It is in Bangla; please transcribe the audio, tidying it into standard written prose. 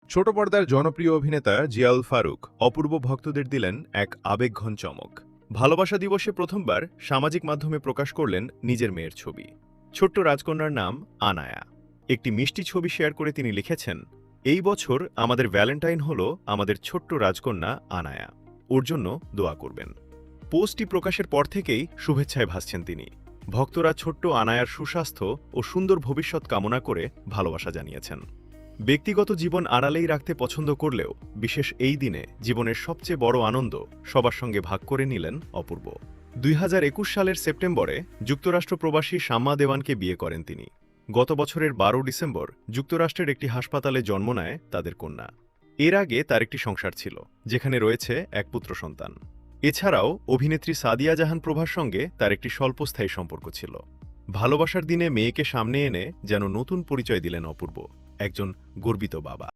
ছোট পর্দার জনপ্রিয় অভিনেতা জিয়াউল ফারুক অপূর্ব ভক্তদের দিলেন এক আবেগঘন চমক। ভালোবাসা দিবসে প্রথমবার সামাজিক মাধ্যমে প্রকাশ করলেন নিজের মেয়ের ছবি। ছোট্ট রাজকন্যার নাম আনায়া। একটি মিষ্টি ছবি শেয়ার করে তিনি লিখেছেন, এই বছর আমাদের ভ্যালেন্টাইন হল আমাদের ছোট্ট রাজকন্যা আনায়া, ওর জন্য দোয়া করবেন। পোস্টটি প্রকাশের পর থেকেই শুভেচ্ছায় ভাসছেন তিনি। ভক্তরা ছোট্ট আনায়ার সুস্বাস্থ্য ও সুন্দর ভবিষ্যৎ কামনা করে ভালোবাসা জানিয়েছেন। ব্যক্তিগত জীবন আড়ালেই রাখতে পছন্দ করলেও বিশেষ এই দিনে জীবনের সবচেয়ে বড় আনন্দ সবার সঙ্গে ভাগ করে নিলেন অপূর্ব। 2021 সালের সেপ্টেম্বরে যুক্তরাষ্ট্র প্রবাসী শাম্মা দেওয়ানকে বিয়ে করেন তিনি। গত বছরের 12 ডিসেম্বর যুক্তরাষ্ট্রের একটি হাসপাতালে জন্ম নেয় তাদের কন্যা। এর আগে তার একটি সংসার ছিল, যেখানে রয়েছে এক পুত্র সন্তান। এছাড়াও অভিনেত্রী সাদিয়া জাহান প্রভার সঙ্গে তার একটি স্বল্পস্থায়ী সম্পর্ক ছিল। ভালোবাসার দিনে মেয়েকে সামনে এনে যেন নতুন পরিচয় দিলেন অপূর্ব, একজন গর্বিত বাবা।